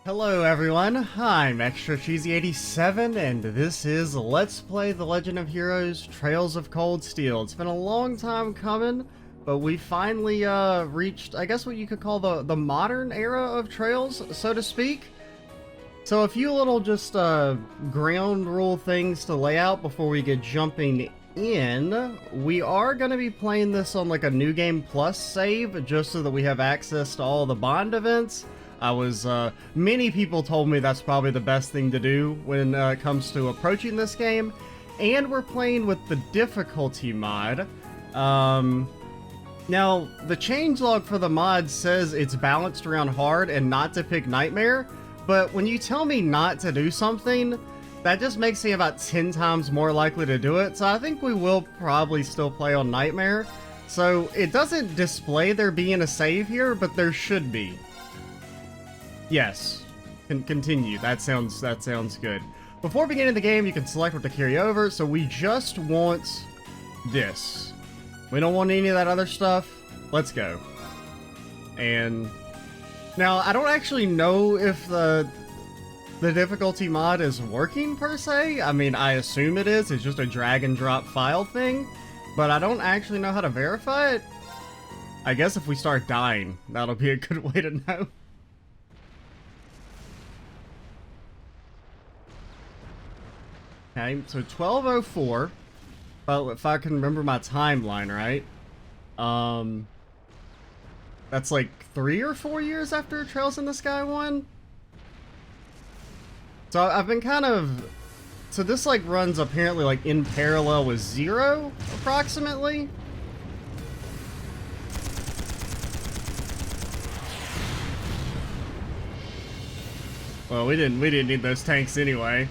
Hello everyone, I'm Extra Cheesy 87 and this is Let's Play The Legend of Heroes Trails of Cold Steel. It's been a long time coming, but we finally reached, I guess what you could call the modern era of Trails, so to speak. So a few little just ground rule things to lay out before we get jumping in. We are going to be playing this on like a New Game Plus save, just so that we have access to all the Bond events. Many people told me that's probably the best thing to do when it comes to approaching this game. And we're playing with the difficulty mod. Now, the changelog for the mod says it's balanced around hard and not to pick nightmare. But when you tell me not to do something, that just makes me about 10 times more likely to do it. So I think we will probably still play on nightmare. So it doesn't display there being a save here, but there should be. Yes, continue. That sounds good. Before beginning the game, you can select what to carry over. So we just want this. We don't want any of that other stuff. Let's go. And now I don't actually know if the difficulty mod is working per se. I mean, I assume it is. It's just a drag and drop file thing, but I don't actually know how to verify it. I guess if we start dying, that'll be a good way to know. Okay, so 1204, if I can remember my timeline right, that's like 3 or 4 years after Trails in the Sky 1. So I've been so this like runs apparently like in parallel with 0, approximately. Well, we didn't need those tanks anyway.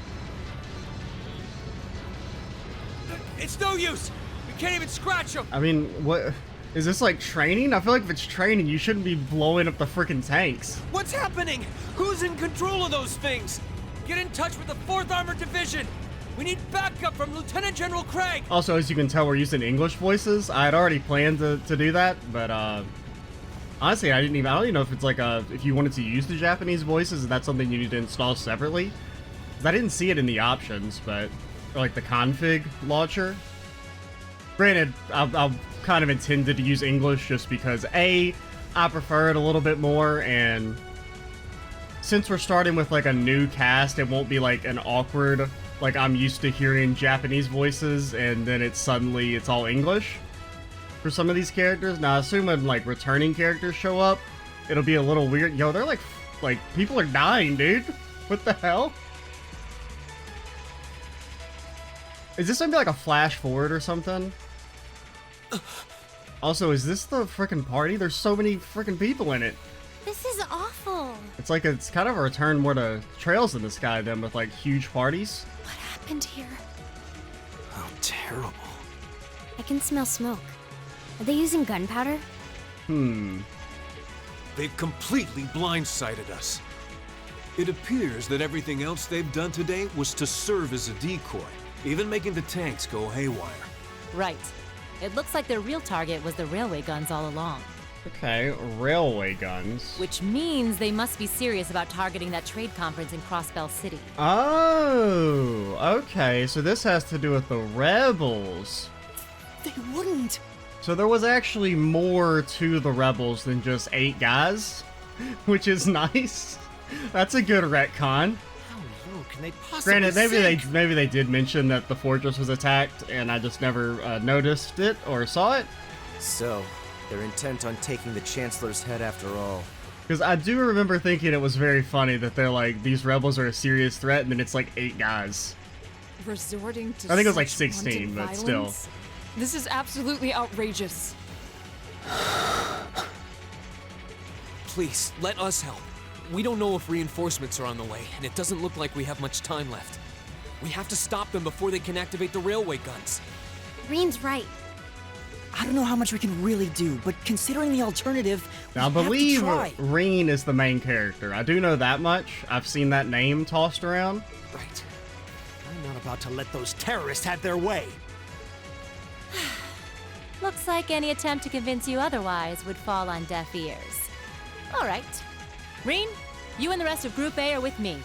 It's no use! We can't even scratch them! I mean, what... Is this like training? I feel like if it's training, you shouldn't be blowing up the freaking tanks. What's happening? Who's in control of those things? Get in touch with the 4th Armored Division! We need backup from Lieutenant General Craig! Also, as you can tell, we're using English voices. I had already planned to do that, but honestly, I don't even know if it's like if you wanted to use the Japanese voices, if that's something you need to install separately. 'Cause I didn't see it in the options, but... Or like the config launcher. Granted, I've kind of intended to use English just because I prefer it a little bit more, and since we're starting with like a new cast, it won't be like an awkward, like I'm used to hearing Japanese voices and then it's all English for some of these characters. Now I assume when like returning characters show up, it'll be a little weird. Yo, they're like people are dying, dude. What the hell? Is this gonna be like a flash forward or something? Also, is this the frickin' party? There's so many frickin' people in it. This is awful. It's kind of a return more to Trails in the Sky then, with like huge parties. What happened here? How terrible. I can smell smoke. Are they using gunpowder? They've completely blindsided us. It appears that everything else they've done today was to serve as a decoy, even making the tanks go haywire. Right. It looks like their real target was the railway guns all along. Okay, railway guns. Which means they must be serious about targeting that trade conference in Crossbell City. Oh, okay, so this has to do with the rebels. They wouldn't! So there was actually more to the rebels than just 8 guys, which is nice. That's a good retcon. Can they possibly Granted, maybe they did mention that the fortress was attacked, and I just never noticed it or saw it. So, they're intent on taking the Chancellor's head after all. Because I do remember thinking it was very funny that they're like, these rebels are a serious threat, and then it's like 8 guys. Resorting to I think it was like such 16, wanton but still. violence? This is absolutely outrageous. Please, let us help. We don't know if reinforcements are on the way, and it doesn't look like we have much time left. We have to stop them before they can activate the railway guns. Reen's right. I don't know how much we can really do, but considering the alternative, we Now, I have to believe try. Reen is the main character. I do know that much. I've seen that name tossed around. Right. I'm not about to let those terrorists have their way. Looks like any attempt to convince you otherwise would fall on deaf ears. All right. Reen, You and the rest of Group A are with me.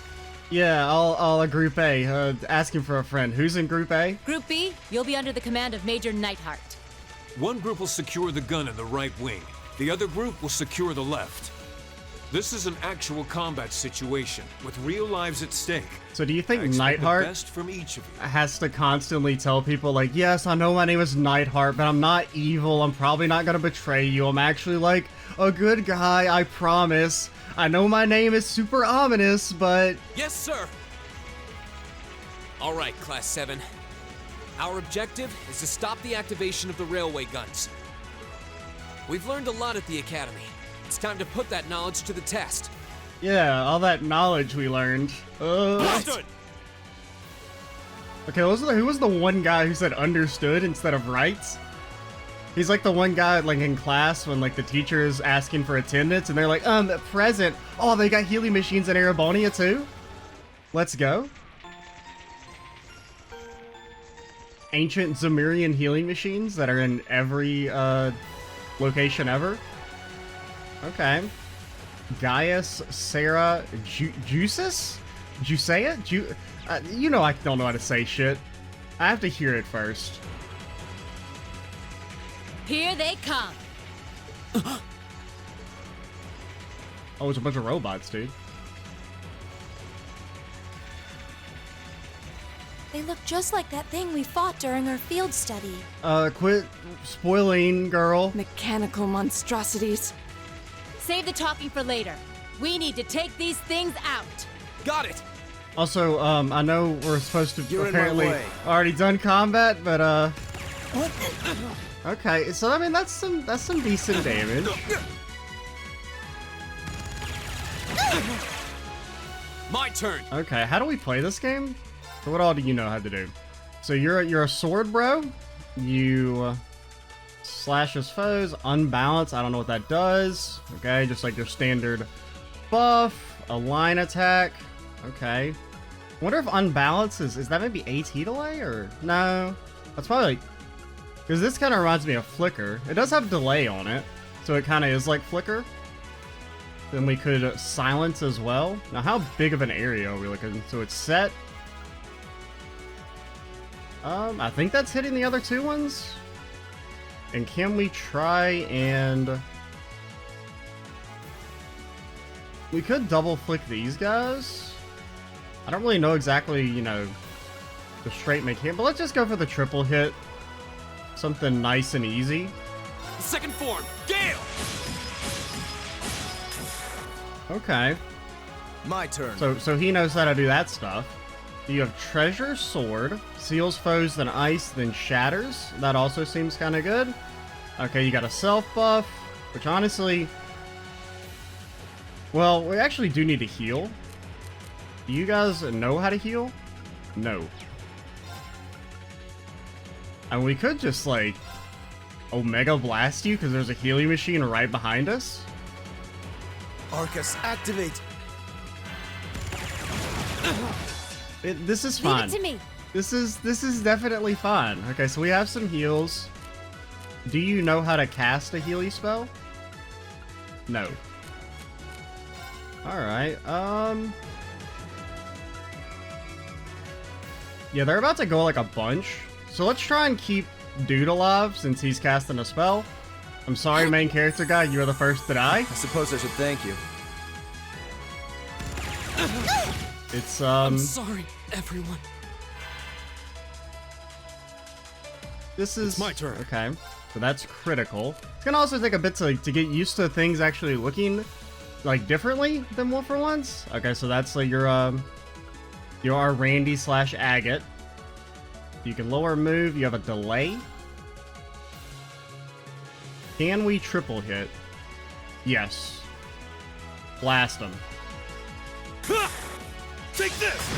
Yeah, I'll Group A. Asking for a friend. Who's in Group A? Group B, you'll be under the command of Major Neidhart. One group will secure the gun in the right wing. The other group will secure the left. This is an actual combat situation with real lives at stake. So do you think I expect Neidhart the best from each of you. has to constantly tell people like, yes, I know my name is Neidhart, but I'm not evil. I'm probably not gonna betray you. I'm actually like a good guy, I promise. I know my name is super ominous, but... Yes, sir! Alright, Class 7. Our objective is to stop the activation of the railway guns. We've learned a lot at the Academy. It's time to put that knowledge to the test. Yeah, all that knowledge we learned. Understood! Okay, who was the one guy who said understood instead of right? He's like the one guy like in class when like the teacher is asking for attendance and they're like, present. Oh, they got healing machines in Erebonia too? Let's go. Ancient Zemurian healing machines that are in every location ever. Okay. Gaius, Sarah, Juices? Jusea? You know I don't know how to say shit. I have to hear it first. Here they come. Oh, it's a bunch of robots, dude. They look just like that thing we fought during our field study. Quit spoiling, girl. Mechanical monstrosities. Save the talking for later. We need to take these things out. Got it! Also, I know we're supposed to You're in my apparently way. already done combat, but okay, so I mean that's some decent damage. My turn! Okay, how do we play this game? So what all do you know how to do? So you're a sword bro. You slash his foes, unbalance. I don't know what that does. Okay, just like your standard buff, a line attack. Okay. Wonder if unbalance is that maybe AT delay or no? That's probably like, because this kind of reminds me of Flicker. It does have delay on it, so it kind of is like Flicker. Then we could silence as well. Now, how big of an area are we looking? So it's set. I think that's hitting the other two ones. And can we try and... We could double flick these guys. I don't really know exactly, you know, the straight mechanic, but let's just go for the triple hit. Something nice and easy. Second form, Gale! Okay. My turn. So he knows how to do that stuff. You have Treasure Sword, seals foes, then ice, then shatters. That also seems kind of good. Okay, you got a self buff, which honestly... Well, we actually do need to heal. Do you guys know how to heal? No. And we could just, like, Omega Blast you, because there's a healing machine right behind us. Arcus, activate. This is fun. Leave it to me. This is definitely fun. Okay, so we have some heals. Do you know how to cast a healy spell? No. Alright, yeah, they're about to go like a bunch. So let's try and keep Dude alive since he's casting a spell. I'm sorry, main character guy, you are the first to die. I suppose I should thank you. It's, I'm sorry, everyone. This is... It's my turn. Okay, so that's critical. It's gonna also take a bit to get used to things actually looking, like, differently than Wolf for Once. Okay, so that's like your Randy / Agate. You can lower move, you have a delay. Can we triple hit? Yes. Blast him. Take this!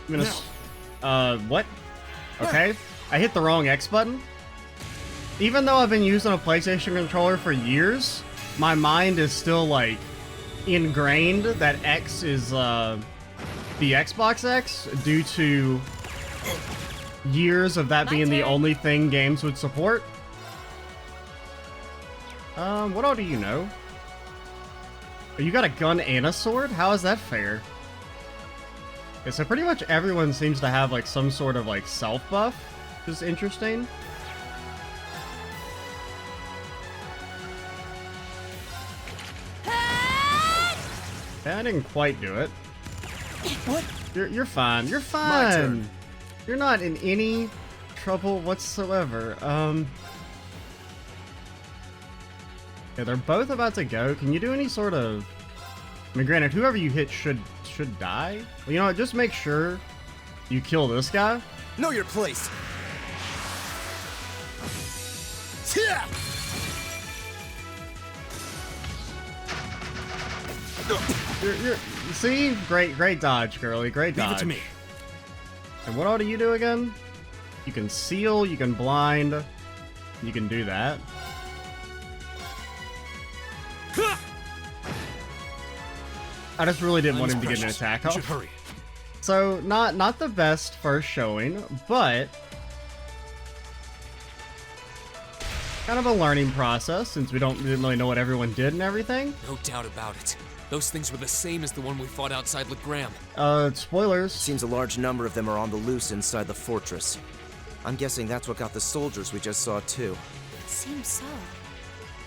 I'm gonna... what? Okay. I hit the wrong X button. Even though I've been using a PlayStation controller for years, my mind is still, like, ingrained that X is, the Xbox X due to years of that being the only thing games would support. What all do you know? Oh, you got a gun and a sword? How is that fair? Okay, so pretty much everyone seems to have like some sort of like self buff, which is interesting. Okay, I didn't quite do it. What? You're fine. You're My fine. turn. You're not in any trouble whatsoever. Yeah, they're both about to go. Can you do any sort of... I mean, granted, whoever you hit should die. Well, you know what? Just make sure you kill this guy. Know your place. You're see? Great dodge, girly. Great dodge. Leave it to me. And what all do you do again? You can seal, you can blind, you can do that. I just really didn't want him to get an attack You off. should hurry. So, not the best first showing, but kind of a learning process since we didn't really know what everyone did and everything. No doubt about it. Those things were the same as the one we fought outside Legram. Spoilers. Seems a large number of them are on the loose inside the fortress. I'm guessing that's what got the soldiers we just saw too. Seems so.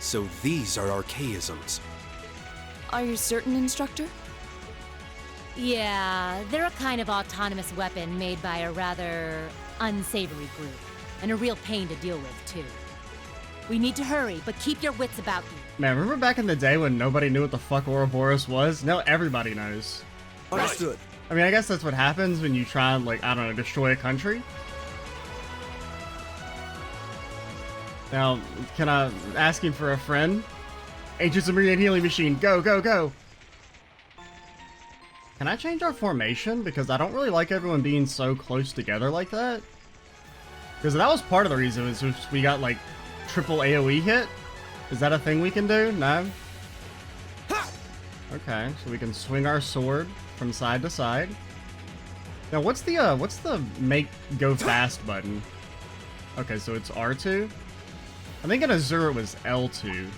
So these are archaisms. Are you certain, Instructor? Yeah, they're a kind of autonomous weapon made by a rather unsavory group. And a real pain to deal with, too. We need to hurry, but keep your wits about you. Man, remember back in the day when nobody knew what the fuck Ouroboros was? Now everybody knows. Understood. I mean, I guess that's what happens when you try and, like, I don't know, destroy a country. Now, can I ask him for a friend? Ancient Sumerian healing machine, go, go, go! Can I change our formation? Because I don't really like everyone being so close together like that. Because that was part of the reason, was we got, like, triple AoE hit. Is that a thing we can do? No? Okay, so we can swing our sword from side to side. Now, what's the make go fast button? Okay, so it's R2. I think in Azure it was L2.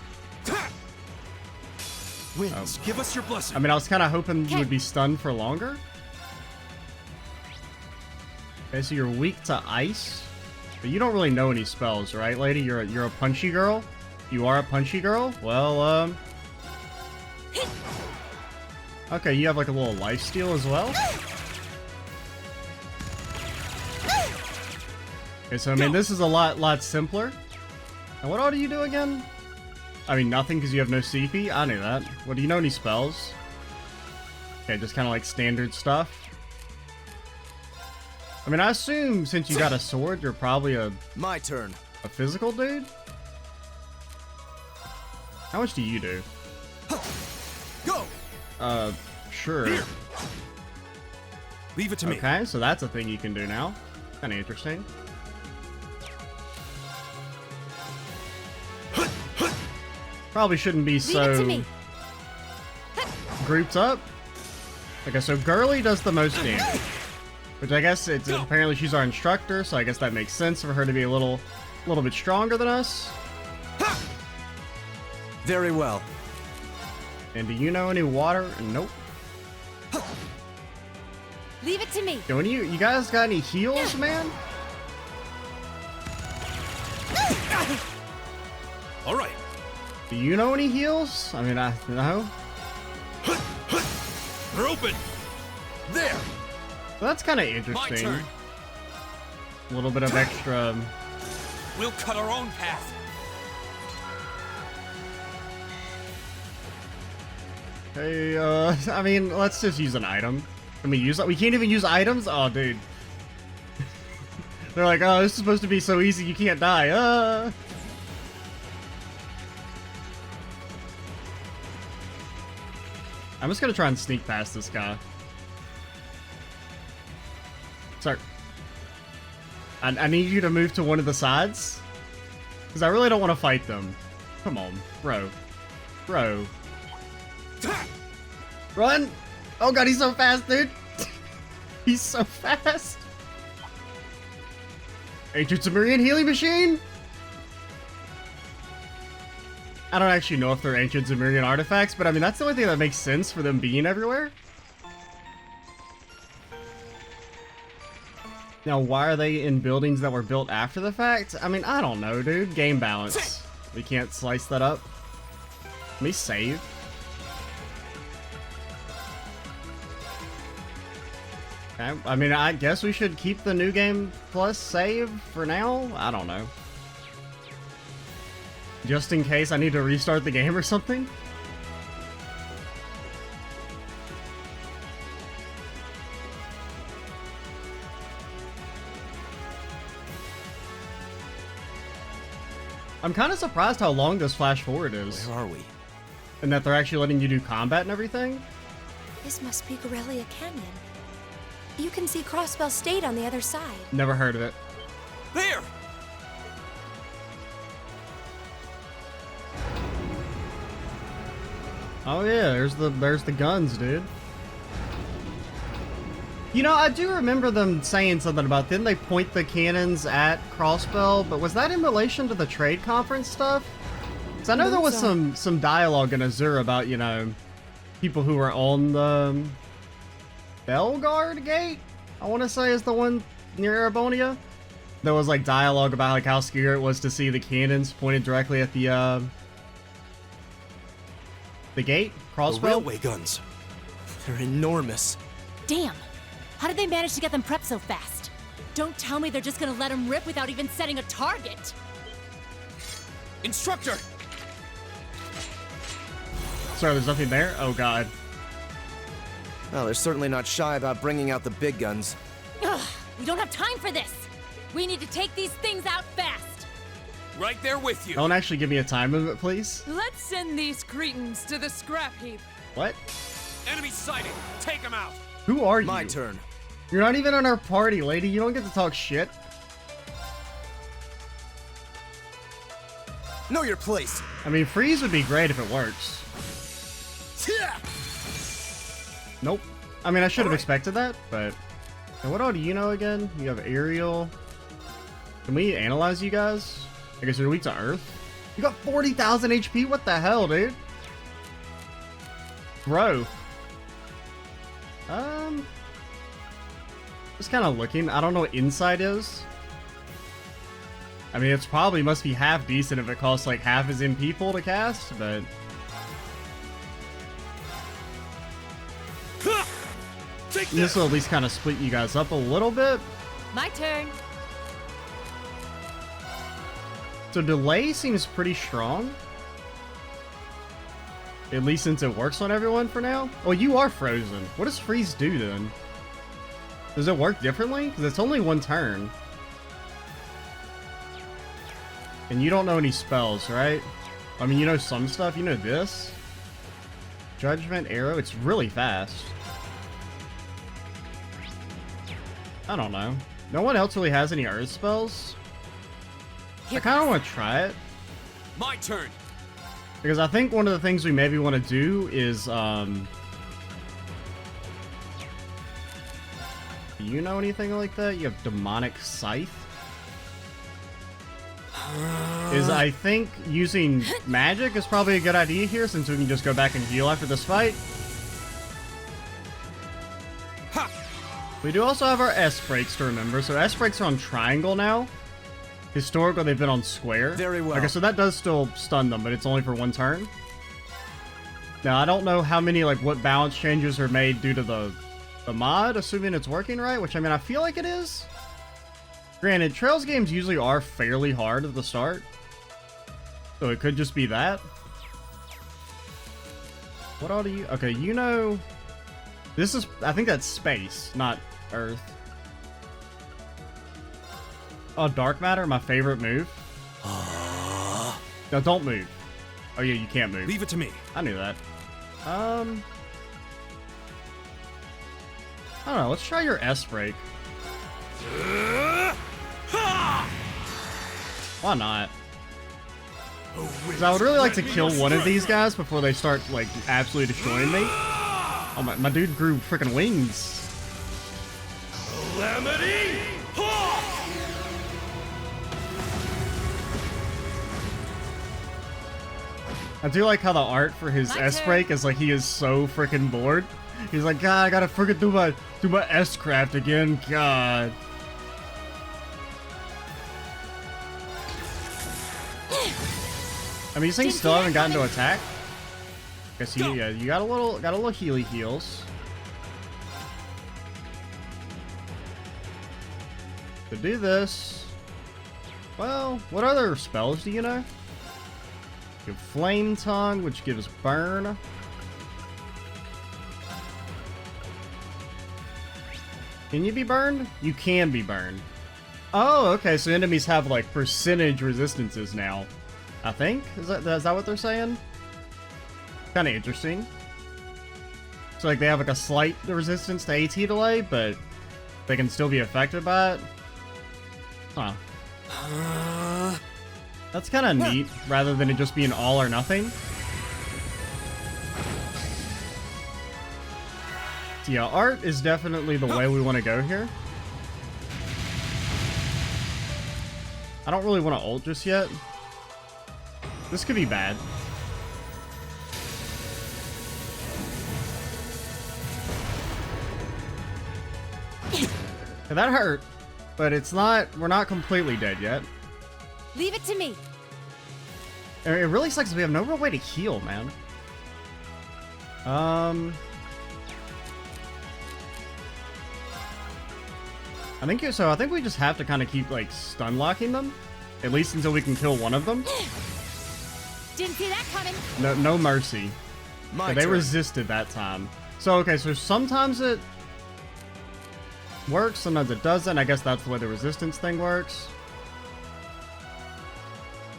Winds, give us your blessing. I mean, I was kind of hoping you would be stunned for longer. Okay, so you're weak to ice, but you don't really know any spells, right, lady? You're a punchy girl. You are a punchy girl. Well, okay, you have like a little lifesteal as well. Okay, so I mean, this is a lot simpler. And what all do you do again? I mean, nothing because you have no CP. I knew that. What, do you know any spells? Okay, just kind of like standard stuff. I mean, I assume since you got a sword, you're probably My turn. a physical dude? How much do you do? Go. Sure. Leave it to me. Okay, so that's a thing you can do now. Kind of interesting. Probably shouldn't be Leave it to me. grouped up. Okay, so Girly does the most damage, which I guess it's apparently she's our instructor, so I guess that makes sense for her to be a little bit stronger than us. Very well. And do you know any water? Nope. Leave it to me. Do any you guys got any heals, man? All right. Do you know any heals? I mean, no. They're open. There. Well, that's kind of My interesting. turn. A little bit of extra. We'll cut our own path. Hey, I mean, let's just use an item. Can we use? We can't even use items. Oh, dude. They're like, oh, this is supposed to be so easy. You can't die. I'm just gonna try and sneak past this guy. Sir, I need you to move to one of the sides, because I really don't want to fight them. Come on, bro. Bro. Run! Oh god, he's so fast, dude! He's so fast! Ancient Sumerian healing machine? I don't actually know if they're ancient Zemurian artifacts, but I mean, that's the only thing that makes sense for them being everywhere. Now, why are they in buildings that were built after the fact? I mean, I don't know, dude. Game balance. We can't slice that up. Let me save. Okay, I mean, I guess we should keep the New Game Plus save for now? I don't know. Just in case I need to restart the game or something? I'm kind of surprised how long this flash forward is. Where are we? And that they're actually letting you do combat and everything? This must be Gorelia Canyon. You can see Crossbell State on the other side. Never heard of it. There! Oh yeah, there's the guns, dude. You know, I do remember them saying something about, didn't they point the cannons at Crossbell? But was that in relation to the trade conference stuff? Because I know there was some dialogue in Azure about, you know, people who were on the Belgard Gate, I want to say is the one near Arabonia. There was like dialogue about like how scary it was to see the cannons pointed directly at the gate, Crossbell. The railway guns. They're enormous. Damn! How did they manage to get them prepped so fast? Don't tell me they're just gonna let them rip without even setting a target! Instructor! Sorry, there's nothing there? Oh god. Well, they're certainly not shy about bringing out the big guns. Ugh! We don't have time for this! We need to take these things out fast! Right there with you! Don't actually give me a time limit, please. Let's send these cretins to the scrap heap. What? Enemy sighted! Take them out! Who are you? My turn. You're not even on our party, lady. You don't get to talk shit. Know your place. I mean, freeze would be great if it works. Nope. I mean, I should have expected that, but... And what all do you know again? You have aerial. Can we analyze you guys? I guess you're weak to earth. You got 40,000 HP? What the hell, dude? Bro. Just kind of looking. I don't know what insight is. I mean, it's probably must be half decent if it costs like half as in people to cast, but... This will at least kind of split you guys up a little bit. My turn! So delay seems pretty strong. At least since it works on everyone for now. Oh, you are frozen. What does freeze do then? Does it work differently? Because it's only one turn. And you don't know any spells, right? I mean, you know some stuff. You know this. Judgment, arrow. It's really fast. I don't know. No one else really has any earth spells. I kind of want to try it. My turn! Because I think one of the things we maybe want to do is, do you know anything like that? You have Demonic Scythe? Is I think using magic is probably a good idea here, since we can just go back and heal after this fight. Ha! We do also have our S-breaks to remember, so S-breaks are on triangle now. Historically, they've been on square. Very well. Okay, so that does still stun them, but it's only for one turn. Now, I don't know how many, like, what balance changes are made due to the mod, assuming it's working right, which, I mean, I feel like it is. Granted, Trails games usually are fairly hard at the start, so it could just be that. What all do you... Okay, you know... This is... I think that's space, not earth. Oh, Dark Matter, my favorite move. No, don't move. Oh yeah, you can't move. Leave it to me. I knew that. I don't know, let's try your S-break. Why not? Because I would really like to kill one of these guys before they start, like, absolutely destroying me. Oh, my dude grew freaking wings. Calamity! I do like how the art for his S-break is like he is so freaking bored. He's like, God, I gotta freaking do my S-craft again. God. I mean, these things still haven't gotten to attack. Guess you got a little heals. To do this, well, what other spells do you know? You have Flame Tongue, which gives burn. Can you be burned? You can be burned. Oh, okay, so enemies have like percentage resistances now. I think? Is that what they're saying? Kind of interesting. So like they have like a slight resistance to AT delay, but they can still be affected by it. Huh. That's kind of neat, rather than it just being all or nothing. So yeah, art is definitely the way we want to go here. I don't really want to ult just yet. This could be bad. And that hurt, but it's not, we're not completely dead yet. Leave it to me. It really sucks we have no real way to heal, man. I think we just have to kind of keep like stun locking them, at least until we can kill one of them. Didn't see that coming. No mercy. My They turn. resisted that time. So okay, so sometimes it works, sometimes it doesn't. I guess that's the way the resistance thing works.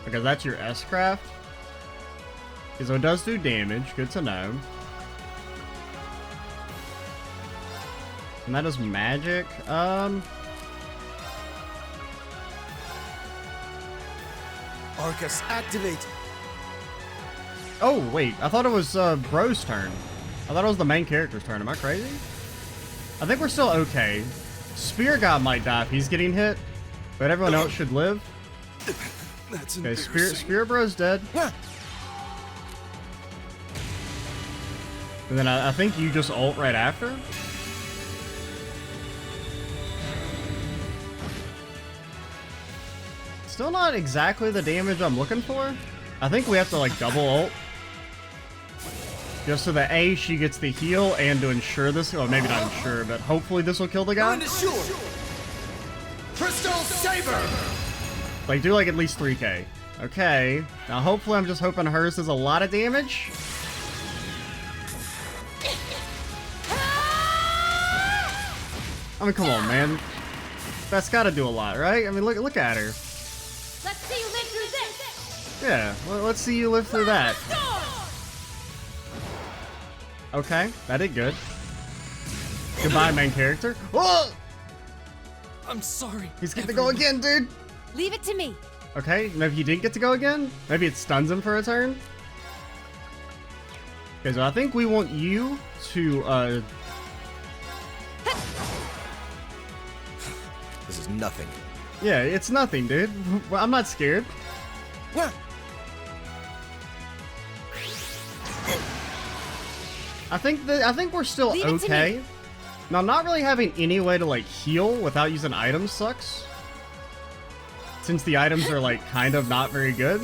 Because that's your S-craft. So it does do damage. Good to know. And that is magic. Arcus, activate. Oh, wait. I thought it was Bro's turn. I thought it was the main character's turn. Am I crazy? I think we're still okay. Spear God might die if he's getting hit, but everyone else should live. That's Okay, Spear Bro's dead. And then I think you just ult right after. Still not exactly the damage I'm looking for. I think we have to like double ult. Just so that A, she gets the heal and to ensure this, well maybe not ensure, but hopefully this will kill the guy. Crystal Saber. Like do like at least 3k. Okay. Now hopefully I'm just hoping hers does a lot of damage. I mean, come on, man. That's gotta do a lot, right? I mean, look at her. Let's see you live through this. Yeah, well, let's see you live through that. Okay, that did good. Goodbye, main character. Whoa! I'm sorry. He's getting to go again, dude. Leave it to me. Okay, maybe he didn't get to go again. Maybe it stuns him for a turn. Okay, so I think we want you to, This is nothing. yeah, it's nothing, dude. I'm not scared. I think we're still Leave it to okay. me. Now, not really having any way to like heal without using items sucks. Since the items are like kind of not very good.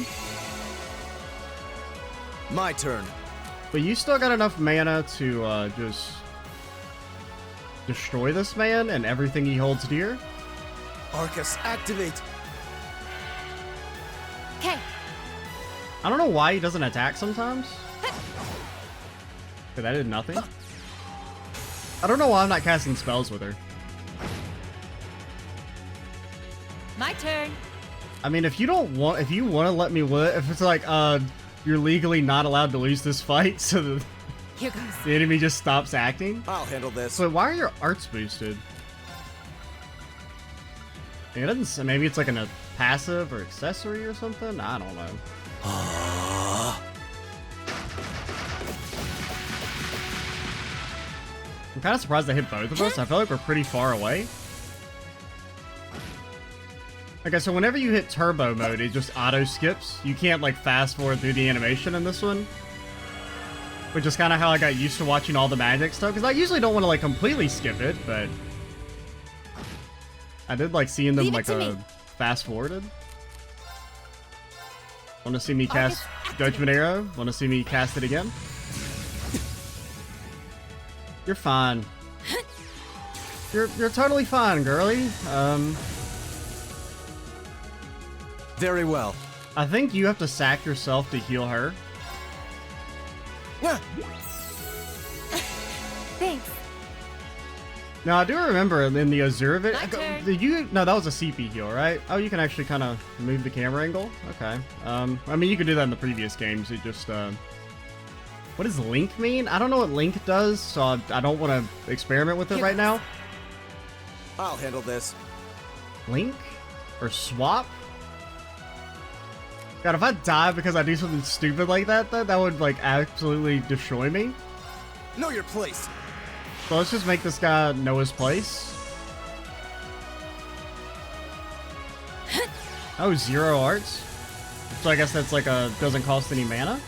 My turn. But you still got enough mana to just destroy this man and everything he holds dear. Arcus, activate. Okay. I don't know why he doesn't attack sometimes. But that did nothing. I don't know why I'm not casting spells with her. My turn. I mean, if you want to let me live, if it's like, you're legally not allowed to lose this fight, so Here goes. the enemy just stops acting. I'll handle this. So why are your arts boosted? It doesn't say, maybe it's like a passive or accessory or something? I don't know. I'm kind of surprised they hit both of us. I feel like we're pretty far away. Okay, so whenever you hit turbo mode, it just auto skips. You can't like fast forward through the animation in this one. Which is kind of how I got used to watching all the magic stuff, because I usually don't want to like completely skip it, but I did like seeing them like fast forwarded. Want to see me cast Judgment Arrow? Want to see me cast it again? You're fine. You're totally fine, girly. Very well. I think you have to sack yourself to heal her. Thanks. Now, I do remember in the Azure of it, My turn. did you, no, that was a CP heal, right? Oh, you can actually kind of move the camera angle? Okay. I mean, you could do that in the previous games, it just, what does Link mean? I don't know what Link does, so I don't want to experiment with it right now. I'll handle this. Link? Or swap? God, if I die because I do something stupid like that would, like, absolutely destroy me. Know your place. So let's just make this guy know his place. Oh, 0 arts? So I guess that's like doesn't cost any mana?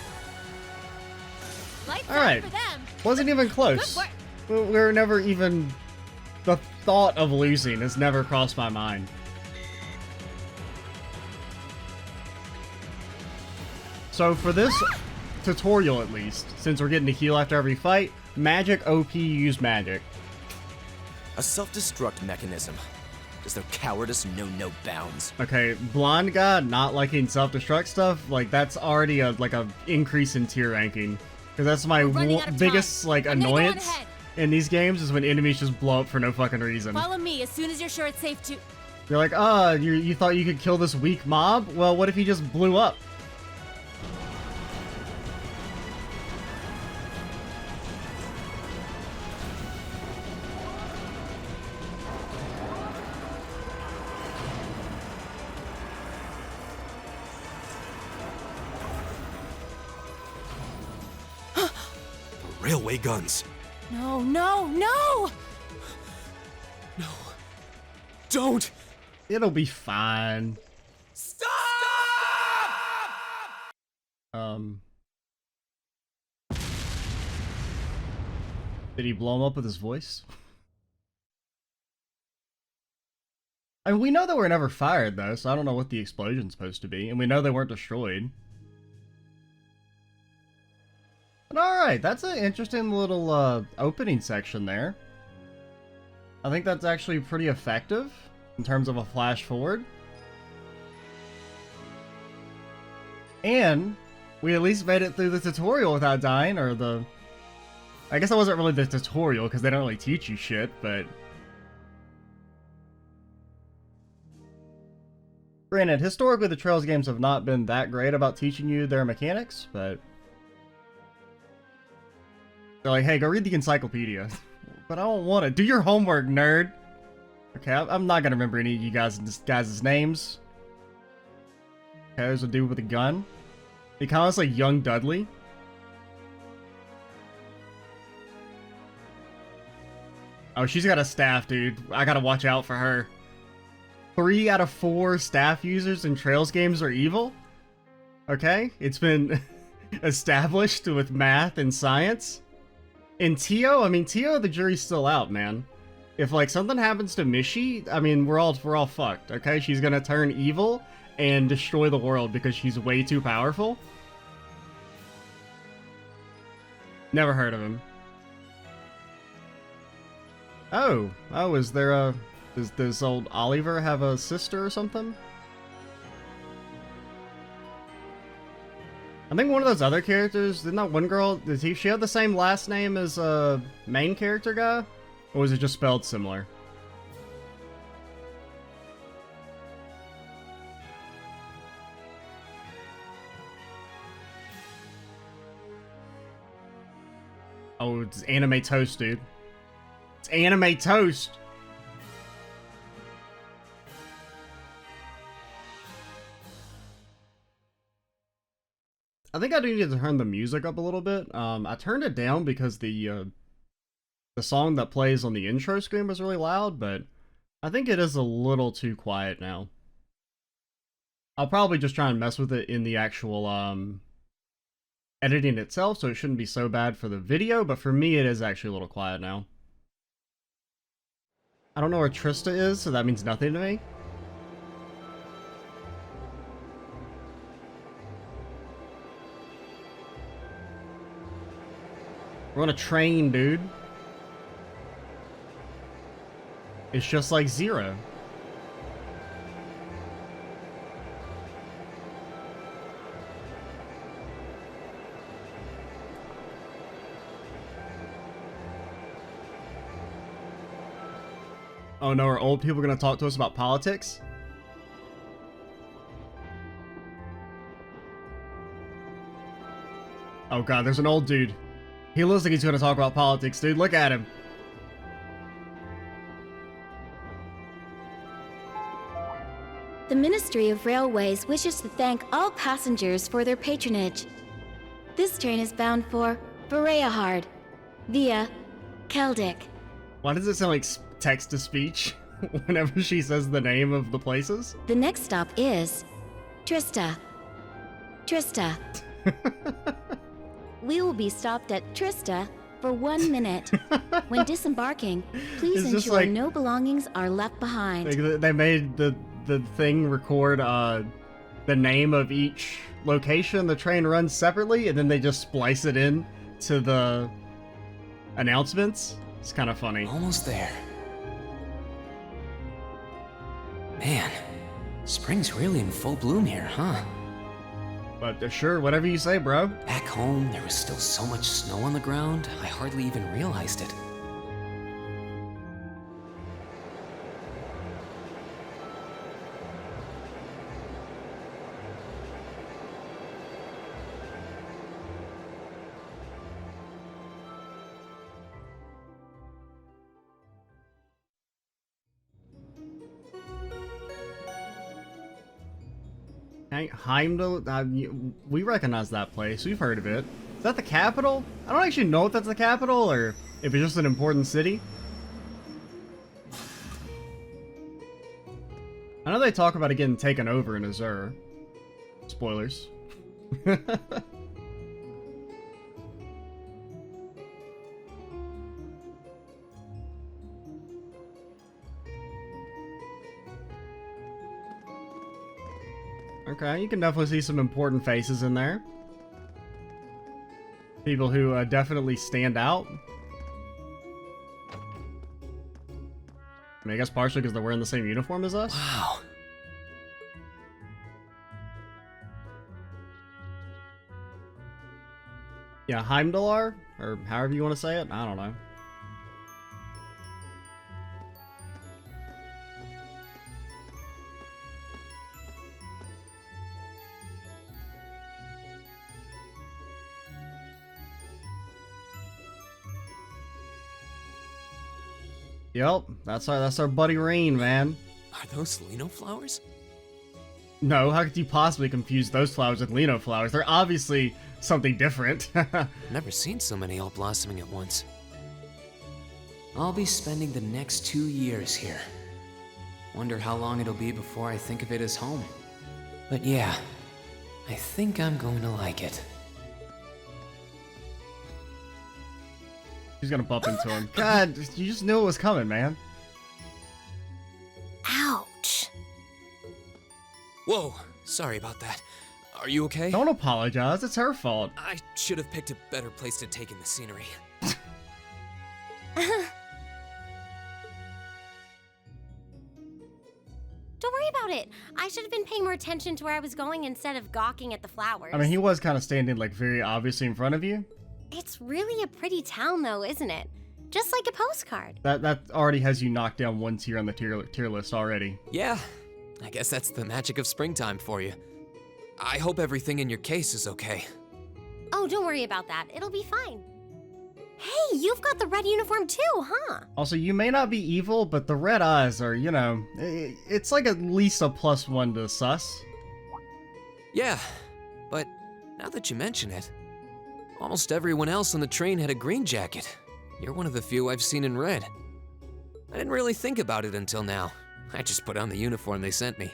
Alright. Wasn't even close. We were never even... The thought of losing has never crossed my mind. So for this tutorial at least, since we're getting to heal after every fight, magic OP use magic. A self-destruct mechanism. Does their cowardice know no bounds? Okay, blonde guy not liking self-destruct stuff, like that's already a increase in tier ranking. Because that's my biggest like annoyance in these games is when enemies just blow up for no fucking reason. Follow me as soon as you're sure it's safe to. You're like, you thought you could kill this weak mob? Well, what if he just blew up? Railway guns. No, no, no! No. Don't! It'll be fine. Stop! Did he blow him up with his voice? I mean, we know that we're never fired though, so I don't know what the explosion's supposed to be, and we know they weren't destroyed. But alright, that's an interesting little opening section there. I think that's actually pretty effective in terms of a flash forward. And we at least made it through the tutorial without dying, or the... I guess that wasn't really the tutorial, because they don't really teach you shit, but... Granted, historically the Trails games have not been that great about teaching you their mechanics, but... They're like, hey, go read the encyclopedia. But I don't want to. Do your homework, nerd! Okay, I'm not gonna remember any of you guys' names. Okay, there's a dude with a gun. He kind of looks like young Dudley. Oh, she's got a staff, dude. I gotta watch out for her. 3 out of 4 staff users in Trails games are evil? Okay, it's been established with math and science. In Tio, I mean, Tio, the jury's still out, man. If, like, something happens to Mishi, I mean, we're all fucked, okay? She's gonna turn evil and destroy the world because she's way too powerful. Never heard of him. Oh, is there a... Does old Oliver have a sister or something? I think one of those other characters, didn't that one girl, does she have the same last name as a main character guy? Or was it just spelled similar? Oh, it's anime toast, dude. It's anime toast! I think I do need to turn the music up a little bit. I turned it down because the song that plays on the intro screen was really loud, but I think it is a little too quiet now. I'll probably just try and mess with it in the actual, editing itself, so it shouldn't be so bad for the video, but for me it is actually a little quiet now. I don't know where Trista is, so that means nothing to me. We're on a train, dude. It's just like Zero. Oh no, are old people gonna talk to us about politics? Oh god, there's an old dude. He looks like he's gonna talk about politics, dude. Look at him. The Ministry of Railways wishes to thank all passengers for their patronage. This train is bound for Bereahard via Keldic. Why does it sound like text-to-speech whenever she says the name of the places? The next stop is Trista. Trista. We will be stopped at Trista for 1 minute. When disembarking, please It's just ensure like- no belongings are left behind. Like, they made the thing record the name of each location the train runs separately, and then they just splice it in to the announcements. It's kind of funny. Almost there. Man, spring's really in full bloom here, huh? But sure, whatever you say, bro. Back home, there was still so much snow on the ground, I hardly even realized it. Heimdall, we recognize that place. We've heard of it. Is that the capital? I don't actually know if that's the capital or if it's just an important city. I know they talk about it getting taken over in Azure. Spoilers. Okay, you can definitely see some important faces in there. People who definitely stand out. I mean, I guess partially because they're wearing the same uniform as us. Wow. Yeah, Heimdallar, or however you want to say it. I don't know. Yep, that's our buddy Rain, man. Are those Lino flowers? No, how could you possibly confuse those flowers with Lino flowers? They're obviously something different. Never seen so many all blossoming at once. I'll be spending the next 2 years here. Wonder how long it'll be before I think of it as home. But yeah, I think I'm going to like it. She's gonna bump into him. God, you just knew it was coming, man. Ouch. Whoa, sorry about that. Are you okay? Don't apologize, it's her fault. I should have picked a better place to take in the scenery. Don't worry about it. I should have been paying more attention to where I was going instead of gawking at the flowers. I mean, he was kind of standing, like, very obviously in front of you. It's really a pretty town, though, isn't it? Just like a postcard. That already has you knocked down one tier on the tier list already. Yeah, I guess that's the magic of springtime for you. I hope everything in your case is okay. Oh, don't worry about that. It'll be fine. Hey, you've got the red uniform too, huh? Also, you may not be evil, but the red eyes are, you know, it's like at least a +1 to sus. Yeah, but now that you mention it, almost everyone else on the train had a green jacket. You're one of the few I've seen in red. I didn't really think about it until now. I just put on the uniform they sent me.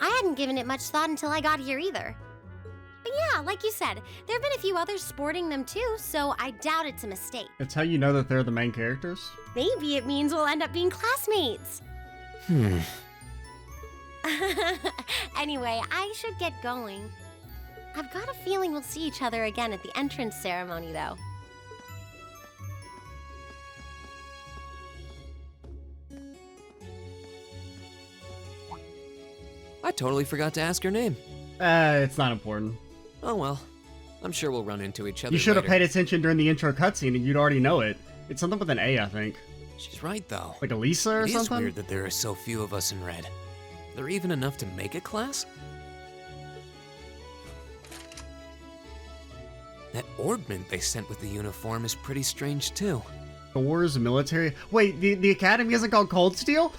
I hadn't given it much thought until I got here either. But yeah, like you said, there have been a few others sporting them too, so I doubt it's a mistake. It's how you know that they're the main characters. Maybe it means we'll end up being classmates. Anyway, I should get going. I've got a feeling we'll see each other again at the entrance ceremony, though. I totally forgot to ask her name. It's not important. Oh well. I'm sure we'll run into each other You should have later. paid attention during the intro cutscene and you'd already know it. It's something with an A, I think. She's right, though. Like Elisa or It is something? weird that there are so few of us in red. Are there even enough to make a class? That orbment they sent with the uniform is pretty strange, too. Thor's military... Wait, the academy isn't called Cold Steel?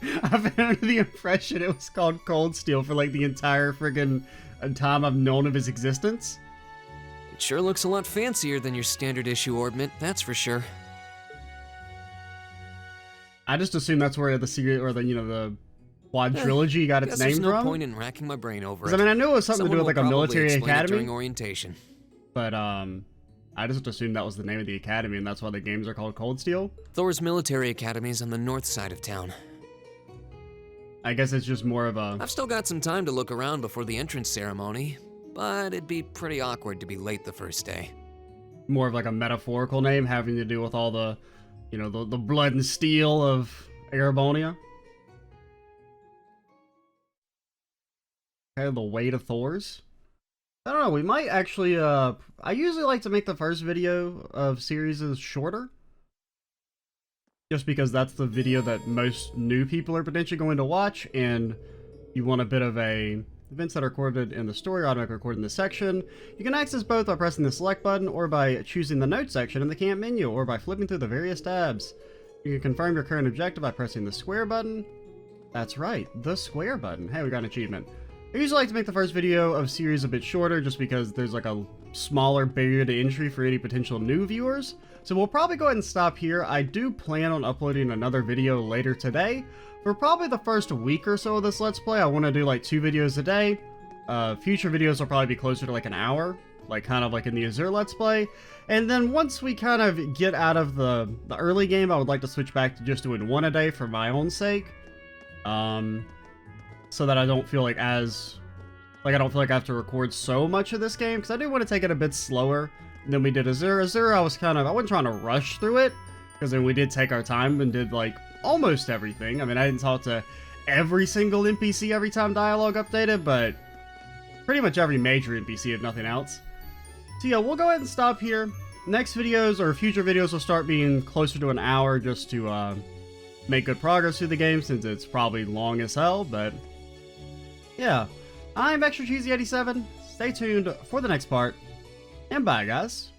I've been under the impression it was called Cold Steel for like the entire friggin' time I've known of his existence. It sure looks a lot fancier than your standard issue orbment, that's for sure. I just assume that's where the series, or the quadrilogy got its Guess name there's no from. point in racking my brain over 'Cause, it. I mean, I knew it was something to do with like a Someone will probably military explain it academy, during orientation. but I just assumed that was the name of the academy, and that's why the games are called Cold Steel. Thor's military academy is on the north side of town. I guess it's just more of a... I've still got some time to look around before the entrance ceremony, but it'd be pretty awkward to be late the first day. more of like a metaphorical name having to do with all the, the blood and steel of Erebonia. Okay, the weight of Thor's. I don't know, we might actually, I usually like to make the first video of series shorter. Just because that's the video that most new people are potentially going to watch, and you want a bit of a events that are recorded in the story or automatically recorded in this section. You can access both by pressing the select button, or by choosing the notes section in the camp menu, or by flipping through the various tabs. You can confirm your current objective by pressing the square button. That's right, the square button. Hey, we got an achievement. I usually like to make the first video of series a bit shorter, just because there's like a smaller barrier to entry for any potential new viewers. So we'll probably go ahead and stop here. I do plan on uploading another video later today. For probably the first week or so of this Let's Play, I want to do like 2 videos a day. Future videos will probably be closer to like an hour, like kind of like in the Azure Let's Play. And then once we kind of get out of the early game, I would like to switch back to just doing 1 a day for my own sake. So that I don't feel like I don't feel like I have to record so much of this game, because I do want to take it a bit slower than we did Azure. Azure, I wasn't trying to rush through it, because then we did take our time and did like almost everything. I mean, I didn't talk to every single NPC every time dialogue updated, but pretty much every major NPC, if nothing else. So yeah, we'll go ahead and stop here. Next videos or future videos will start being closer to an hour, just to make good progress through the game, since it's probably long as hell. But yeah, I'm Extra Cheesy 87. Stay tuned for the next part, and bye guys.